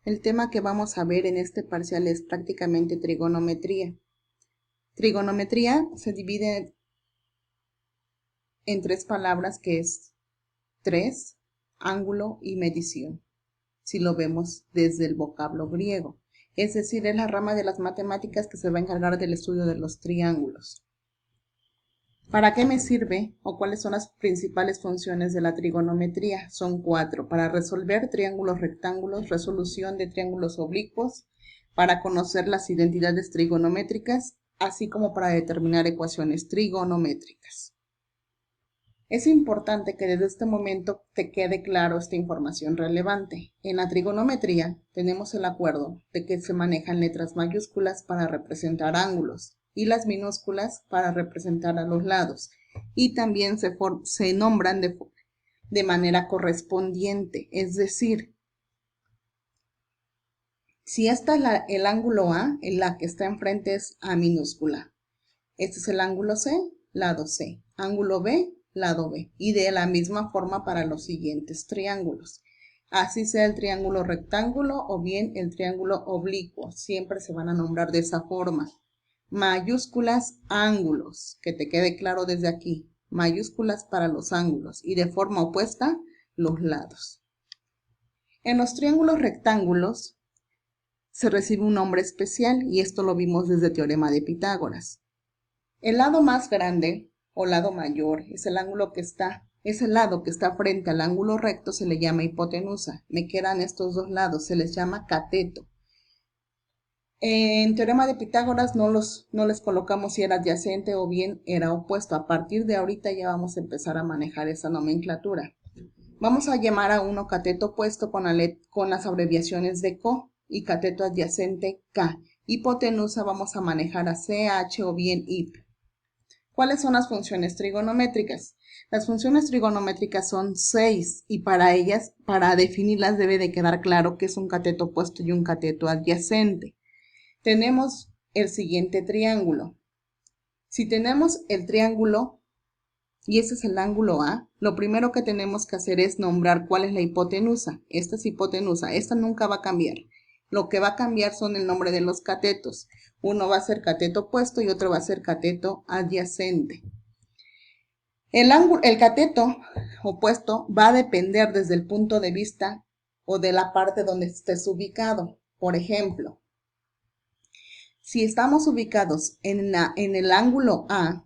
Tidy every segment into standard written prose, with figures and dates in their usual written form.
El tema que vamos a ver en este parcial es prácticamente trigonometría. Trigonometría se divide en tres palabras que es tres, ángulo y medición, si lo vemos desde el vocablo griego. Es decir, es la rama de las matemáticas que se va a encargar del estudio de los triángulos. ¿Para qué me sirve o cuáles son las principales funciones de la trigonometría? Son 4. Para resolver triángulos rectángulos, resolución de triángulos oblicuos, para conocer las identidades trigonométricas, así como para determinar ecuaciones trigonométricas. Es importante que desde este momento te quede claro esta información relevante. En la trigonometría tenemos el acuerdo de que se manejan letras mayúsculas para representar ángulos y las minúsculas para representar a los lados, y también se nombran de manera correspondiente, es decir, si esta es el ángulo A, la que está enfrente es A minúscula. Este es el ángulo C, lado C. Ángulo B, lado B. Y de la misma forma para los siguientes triángulos. Así sea el triángulo rectángulo o bien el triángulo oblicuo. Siempre se van a nombrar de esa forma. Mayúsculas, ángulos. Que te quede claro desde aquí. Mayúsculas para los ángulos. Y de forma opuesta, los lados. En los triángulos rectángulos se recibe un nombre especial y esto lo vimos desde el teorema de Pitágoras. El lado más grande o lado mayor es el lado que está frente al ángulo recto, se le llama hipotenusa. Me quedan estos dos lados, se les llama cateto. En teorema de Pitágoras no les colocamos si era adyacente o bien era opuesto. A partir de ahorita ya vamos a empezar a manejar esa nomenclatura. Vamos a llamar a uno cateto opuesto con las abreviaciones de CO y cateto adyacente K. Hipotenusa vamos a manejar a CH o bien IP. ¿Cuáles son las funciones trigonométricas? Las funciones trigonométricas son 6 y para ellas, para definirlas debe de quedar claro que es un cateto opuesto y un cateto adyacente. Tenemos el siguiente triángulo. Si tenemos el triángulo y ese es el ángulo A, lo primero que tenemos que hacer es nombrar cuál es la hipotenusa. Esta es hipotenusa, esta nunca va a cambiar. Lo que va a cambiar son el nombre de los catetos. Uno va a ser cateto opuesto y otro va a ser cateto adyacente. El cateto opuesto va a depender desde el punto de vista o de la parte donde estés ubicado. Por ejemplo, si estamos ubicados en el ángulo A,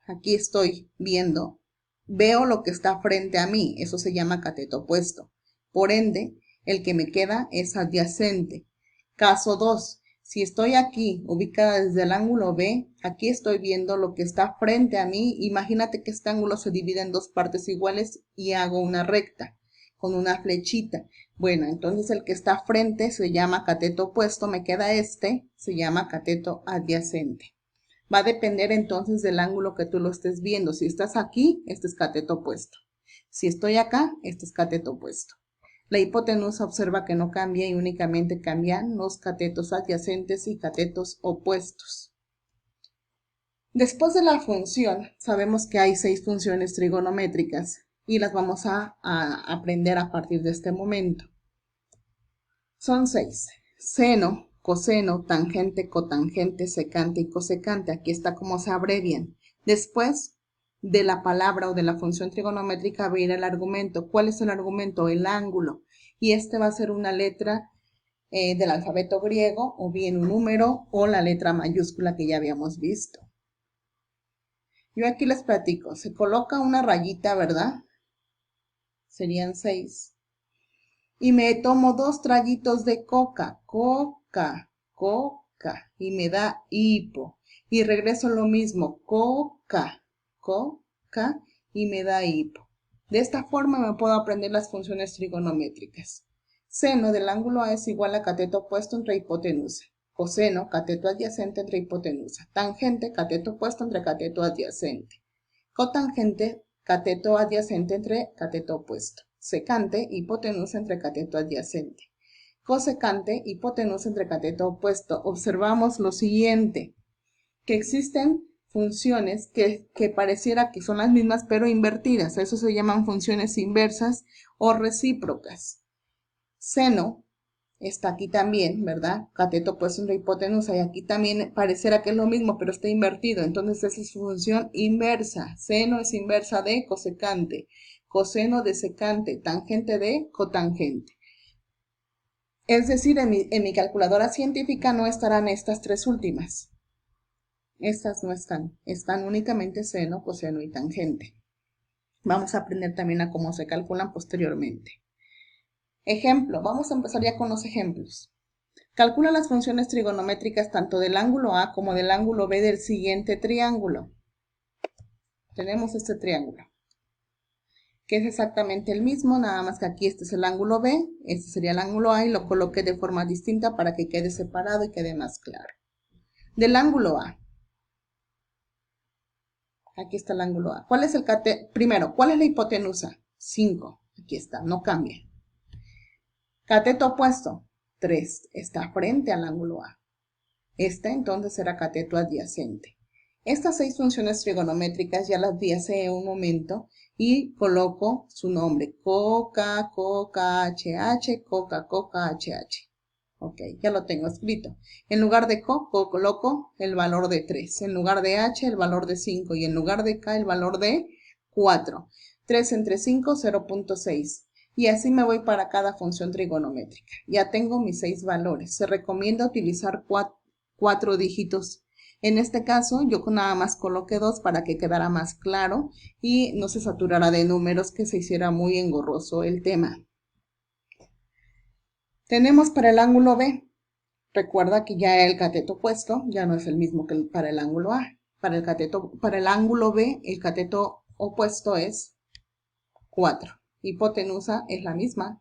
aquí estoy viendo, veo lo que está frente a mí, eso se llama cateto opuesto. Por ende, el que me queda es adyacente. Caso 2, si estoy aquí, ubicada desde el ángulo B, aquí estoy viendo lo que está frente a mí. Imagínate que este ángulo se divide en dos partes iguales y hago una recta con una flechita. Bueno, entonces el que está frente se llama cateto opuesto, me queda este, se llama cateto adyacente. Va a depender entonces del ángulo que tú lo estés viendo. Si estás aquí, este es cateto opuesto. Si estoy acá, este es cateto opuesto. La hipotenusa observa que no cambia y únicamente cambian los catetos adyacentes y catetos opuestos. Después de la función, sabemos que hay 6 funciones trigonométricas y las vamos a aprender a partir de este momento. Son 6. Seno, coseno, tangente, cotangente, secante y cosecante. Aquí está cómo se abrevian. Después de la palabra o de la función trigonométrica va a ir el argumento. ¿Cuál es el argumento? El ángulo. Y este va a ser una letra del alfabeto griego o bien un número o la letra mayúscula que ya habíamos visto. Yo aquí les platico. Se coloca una rayita, ¿verdad? Serían 6. Y me tomo 2 traguitos de coca, y me da hipo. Y regreso lo mismo, coca, y me da hipo. De esta forma me puedo aprender las funciones trigonométricas. Seno del ángulo A es igual a cateto opuesto entre hipotenusa. Coseno, cateto adyacente entre hipotenusa. Tangente, cateto opuesto entre cateto adyacente. Cotangente, cateto adyacente entre cateto opuesto. Secante, hipotenusa entre cateto adyacente. Cosecante, hipotenusa entre cateto opuesto. Observamos lo siguiente, que existen funciones que pareciera que son las mismas pero invertidas. Eso se llaman funciones inversas o recíprocas. Seno está aquí también, ¿verdad? Cateto opuesto entre hipotenusa, y aquí también pareciera que es lo mismo, pero está invertido, entonces esa es su función inversa. Seno es inversa de cosecante, coseno de secante, tangente de cotangente. Es decir, en mi calculadora científica no estarán estas tres últimas. Estas no están, están únicamente seno, coseno y tangente. Vamos a aprender también a cómo se calculan posteriormente. Ejemplo, vamos a empezar ya con los ejemplos. Calcula las funciones trigonométricas tanto del ángulo A como del ángulo B del siguiente triángulo. Tenemos este triángulo, que es exactamente el mismo, nada más que aquí este es el ángulo B, este sería el ángulo A y lo coloqué de forma distinta para que quede separado y quede más claro. Del ángulo A. Aquí está el ángulo A. ¿Cuál es el primero, ¿cuál es la hipotenusa? 5. Aquí está, no cambia. Cateto opuesto, 3. Está frente al ángulo A. Este entonces será cateto adyacente. Estas 6 funciones trigonométricas ya las vi hace un momento y coloco su nombre. Coca, coca, hh, coca, coca, hh. Ok, ya lo tengo escrito. En lugar de coloco el valor de 3. En lugar de h, el valor de 5. Y en lugar de k, el valor de 4. 3 entre 5, 0.6. Y así me voy para cada función trigonométrica. Ya tengo mis 6 valores. Se recomienda utilizar 4 dígitos. En este caso, yo nada más coloqué 2 para que quedara más claro y no se saturara de números, que se hiciera muy engorroso el tema. Tenemos para el ángulo B. Recuerda que ya el cateto opuesto ya no es el mismo que para el ángulo A. Para el ángulo B, el cateto opuesto es 4. Hipotenusa es la misma.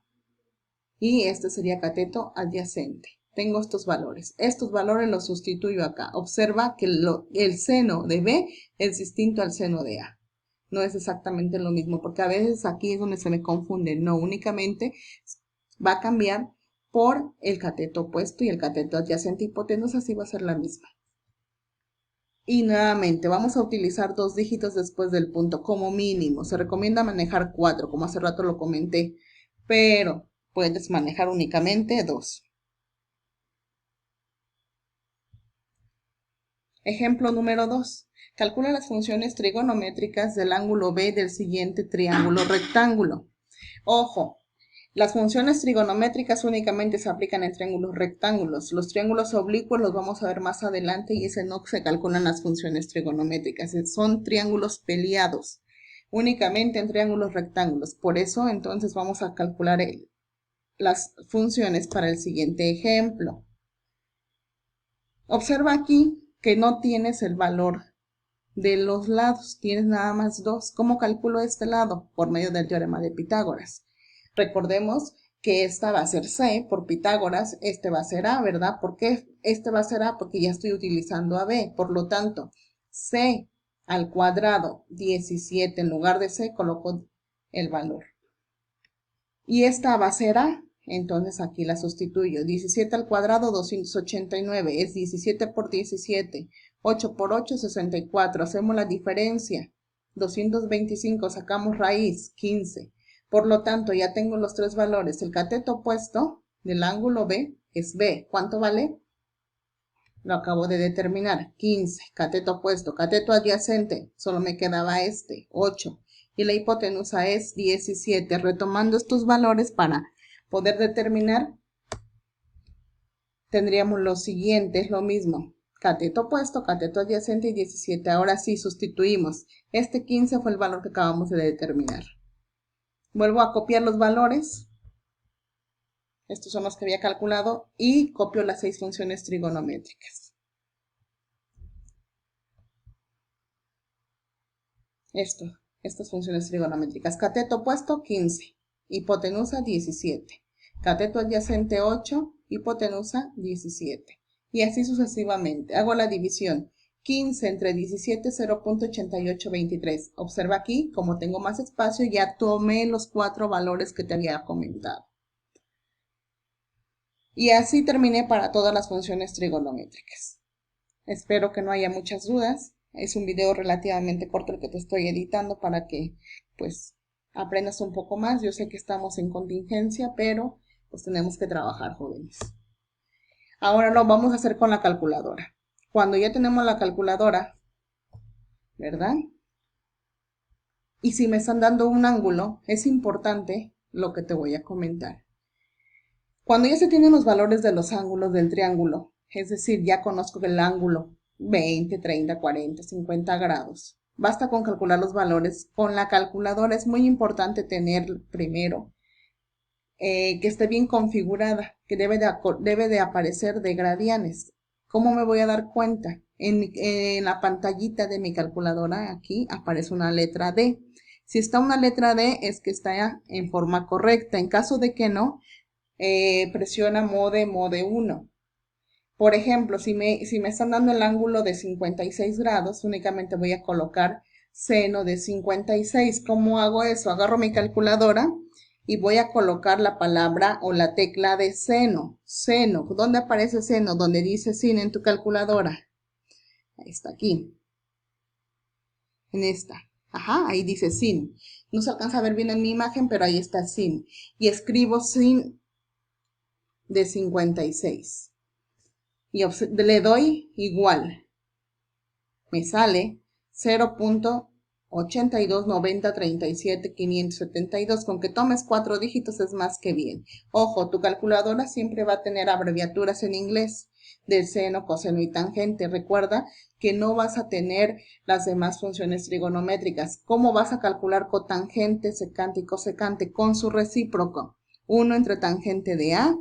Y este sería cateto adyacente. Tengo estos valores. Estos valores los sustituyo acá. Observa que el seno de B es distinto al seno de A. No es exactamente lo mismo, porque a veces aquí es donde se me confunde. No, únicamente va a cambiar por el cateto opuesto y el cateto adyacente. Hipotenusa sí va a ser la misma. Y nuevamente vamos a utilizar 2 dígitos después del punto como mínimo. Se recomienda manejar 4, como hace rato lo comenté, pero puedes manejar únicamente 2. Ejemplo número 2. Calcula las funciones trigonométricas del ángulo B del siguiente triángulo rectángulo. Ojo, las funciones trigonométricas únicamente se aplican en triángulos rectángulos. Los triángulos oblicuos los vamos a ver más adelante y ese no se calculan las funciones trigonométricas. Son triángulos peleados, únicamente en triángulos rectángulos. Por eso entonces vamos a calcular las funciones para el siguiente ejemplo. Observa aquí que no tienes el valor de los lados, tienes nada más 2. ¿Cómo calculo este lado? Por medio del teorema de Pitágoras. Recordemos que esta va a ser C por Pitágoras, este va a ser A, ¿verdad? ¿Por qué este va a ser A? Porque ya estoy utilizando a B. Por lo tanto, C al cuadrado 17, en lugar de C coloco el valor. Y esta va a ser A, entonces aquí la sustituyo. 17 al cuadrado, 289, es 17 por 17. 8 por 8, 64. Hacemos la diferencia. 225, sacamos raíz, 15. Por lo tanto, ya tengo los 3 valores. El cateto opuesto del ángulo B es B. ¿Cuánto vale? Lo acabo de determinar. 15. Cateto opuesto. Cateto adyacente. Solo me quedaba este. 8. Y la hipotenusa es 17. Retomando estos valores para poder determinar, tendríamos lo siguiente. Es lo mismo. Cateto opuesto, cateto adyacente y 17. Ahora sí, sustituimos. Este 15 fue el valor que acabamos de determinar. Vuelvo a copiar los valores. Estos son los que había calculado y copio las 6 funciones trigonométricas. Estas funciones trigonométricas. Cateto opuesto 15, hipotenusa 17. Cateto adyacente 8, hipotenusa 17. Y así sucesivamente. Hago la división. 15 entre 17, 0.8823. Observa aquí, como tengo más espacio, ya tomé los 4 valores que te había comentado. Y así terminé para todas las funciones trigonométricas. Espero que no haya muchas dudas. Es un video relativamente corto el que te estoy editando para que pues aprendas un poco más. Yo sé que estamos en contingencia, pero pues tenemos que trabajar, jóvenes. Ahora lo vamos a hacer con la calculadora. Cuando ya tenemos la calculadora, ¿verdad? Y si me están dando un ángulo, es importante lo que te voy a comentar. Cuando ya se tienen los valores de los ángulos del triángulo, es decir, ya conozco el ángulo 20, 30, 40, 50 grados. Basta con calcular los valores. Con la calculadora es muy importante tener primero que esté bien configurada, que debe de aparecer de gradianes. ¿Cómo me voy a dar cuenta? En la pantallita de mi calculadora aquí aparece una letra D. Si está una letra D es que está en forma correcta. En caso de que no, presiona mode 1. Por ejemplo, si me están dando el ángulo de 56 grados, únicamente voy a colocar seno de 56. ¿Cómo hago eso? Agarro mi calculadora y voy a colocar la palabra o la tecla de seno. Seno. ¿Dónde aparece seno? Donde dice sin en tu calculadora. Ahí está, aquí. En esta. Ajá, ahí dice sin. No se alcanza a ver bien en mi imagen, pero ahí está sin. Y escribo sin de 56. Y le doy igual. Me sale 0.829037.572. Con que tomes 4 dígitos es más que bien. Ojo, tu calculadora siempre va a tener abreviaturas en inglés del seno, coseno y tangente. Recuerda que no vas a tener las demás funciones trigonométricas. ¿Cómo vas a calcular cotangente, secante y cosecante? Con su recíproco. 1 entre tangente de A,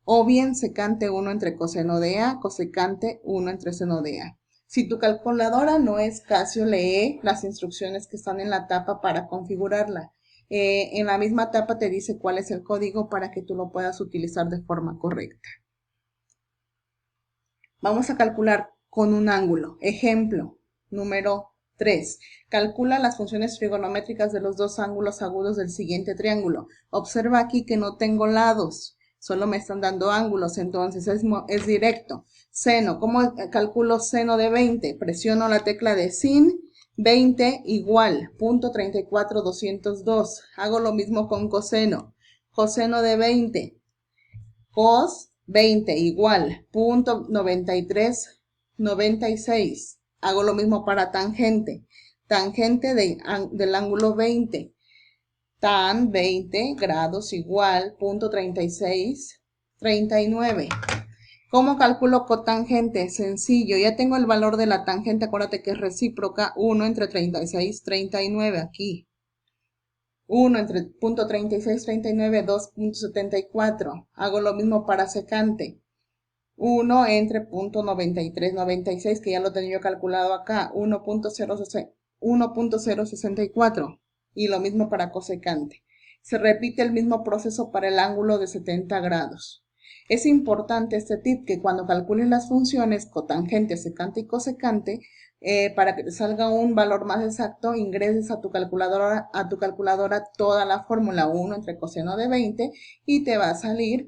o bien secante 1 entre coseno de A, cosecante 1 entre seno de A. Si tu calculadora no es Casio, lee las instrucciones que están en la tapa para configurarla. En la misma tapa te dice cuál es el código para que tú lo puedas utilizar de forma correcta. Vamos a calcular con un ángulo. Ejemplo número 3. Calcula las funciones trigonométricas de los dos ángulos agudos del siguiente triángulo. Observa aquí que no tengo lados. Solo me están dando ángulos, entonces es directo. Seno, ¿cómo calculo seno de 20? Presiono la tecla de sin, 20 igual, punto 34,202. Hago lo mismo con coseno. Coseno de 20, cos 20 igual, punto 93,96. Hago lo mismo para tangente. Tangente del ángulo 20. Tan 20 grados igual, punto 36, 39. ¿Cómo calculo cotangente? Sencillo, ya tengo el valor de la tangente, acuérdate que es recíproca, 1 entre 36, 39, aquí. 1 entre punto 36, 39, 2.74. Hago lo mismo para secante. 1 entre punto 93, 96, que ya lo tenía yo calculado acá, 1.064. Y lo mismo para cosecante. Se repite el mismo proceso para el ángulo de 70 grados. Es importante este tip que cuando calcules las funciones cotangente, secante y cosecante, para que te salga un valor más exacto, ingreses a tu calculadora toda la fórmula 1 entre coseno de 20 y te va a salir